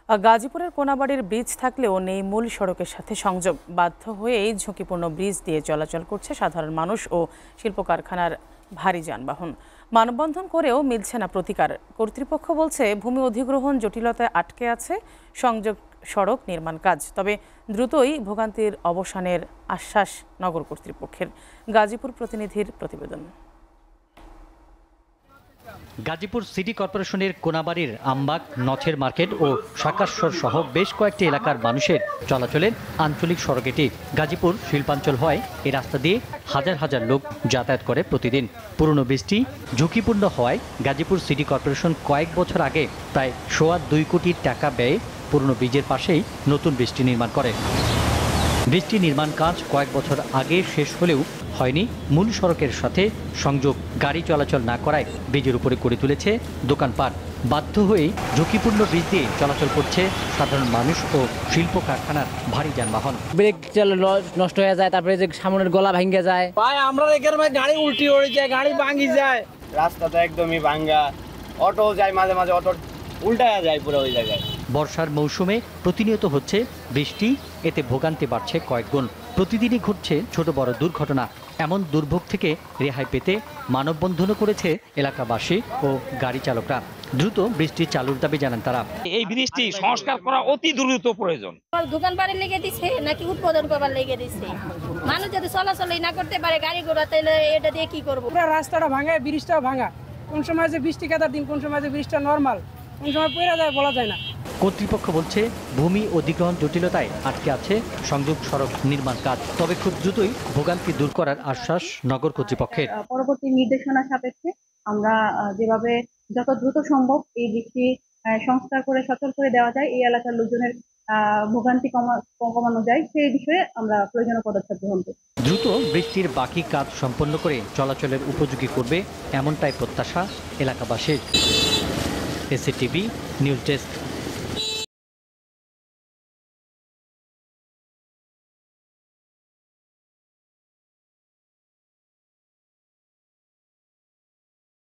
গাজীপুরের কোনাবাড়ির ব্রিজ থাকলেও নেই মূল সড়কের সাথে সংযোগ। বাধ্য হয়েই ঝুঁকিপূর্ণ ব্রিজ দিয়ে চলাচল করছে সাধারণ মানুষ ও শিল্প কারখানার ভারী যানবাহন। মানববন্ধন করেও মিলছে না প্রতিকার। কর্তৃপক্ষ বলছে ভূমি অধিগ্রহণ জটিলতায় আটকে আছে সংযোগ সড়ক নির্মাণ কাজ। তবে দ্রুতই ভোগান্তির অবসানের আশ্বাস নগর কর্তৃপক্ষের। গাজীপুর প্রতিনিধির প্রতিবেদন। গাজীপুর সিটি কর্পোরেশনের কোনাবাড়ির আমবাগ, নছের মার্কেট ও সাকাশ্বর সহ বেশ কয়েকটি এলাকার মানুষের চলাচলের আঞ্চলিক সড়ক এটি। গাজীপুর শিল্পাঞ্চল হয় এই রাস্তা দিয়ে হাজার হাজার লোক যাতায়াত করে প্রতিদিন। পুরনো ব্রিজটি ঝুঁকিপূর্ণ হওয়ায় গাজীপুর সিটি কর্পোরেশন কয়েক বছর আগে প্রায় 2.25 কোটি টাকা ব্যয়ে পুরনো ব্রিজের পাশেই নতুন ব্রিজটি নির্মাণ করে। ব্রিজটি নির্মাণ কাজ কয়েক বছর আগে শেষ হলেও হয়নি মূল সড়কের সাথে সংযোগ। গাড়ি চলাচল না করায় ব্রিজের উপরে করে তুলেছে দোকানপাট। বাধ্য হয়ে ঝুঁকিপূর্ণ ব্রিজ দিয়ে চলাচল করছে সাধারণ মানুষ ও শিল্প কারখানার ভারী যানবাহন। ব্রেক নষ্ট হয়ে যায়, তারপরে যে সামনের গলা ভেঙে যায়। ভাই আমরা এখানে গাড়ি উল্টি পড়ে যায়, গাড়ি ভাঙি যায়, রাস্তা তো একদমই ভাঙ্গা, অটো যায় মাঝে মাঝে, অটো উল্টায়া যায় পুরো ওই জায়গায়। বর্ষার মৌসুমে প্রতিনিয়ত হচ্ছে বৃষ্টি, এতে ভোগান্তি বাড়ছে কয়েক গুণ। প্রতিদিনই ঘটছে ছোট বড় দুর্ঘটনা। এমন দুর্ভোগ থেকে রেহাই পেতে মানববন্ধনও করেছে এলাকাবাসী ও গাড়ি চালকরা। দ্রুত বৃষ্টি চালুর দাবি জানান তারা। এই বৃষ্টি সংস্কার করা অতি দ্রুত প্রয়োজন। দোকান বাড়ি লেগে দিছে নাকি উৎপাদন করবার লেগে দিছে? মানুষ যদি চলাচলই না করতে পারে গাড়ি ঘোড়া, তাহলে এটা দিয়ে কি করবো? পুরো রাস্তাটা ভাঙা, ব্রিজটাও ভাঙা। কোন সময় যে বৃষ্টি কাদার দিন, কোন সময় যে বৃষ্টিটা নর্মাল, কোন সময় পড়ে যায় বলা যায় না। কর্তৃপক্ষ বলছে ভূমি অধিগ্রহণ জটিলতায় আটকে আছে সংযোগ সড়ক নির্মাণ কাজ। তবে খুব দ্রুতই ভোগান্তি দূর করার আশ্বাস নগর কর্তৃপক্ষের। পরবর্তী নির্দেশনা সাপেক্ষে আমরা যেভাবে যত দ্রুত সম্ভব এই দিকটি সংস্কার করে সচল করে দেওয়া যায়, এই এলাকার লোকজনের ভোগান্তি কমানো যায়, সেই বিষয়ে আমরা প্রয়োজনীয় পদক্ষেপ গ্রহণ করি। দ্রুত বৃষ্টির বাকি কাজ সম্পন্ন করে চলাচলের উপযোগী করবে এমনটাই প্রত্যাশা এলাকাবাসীর। SATV news desk.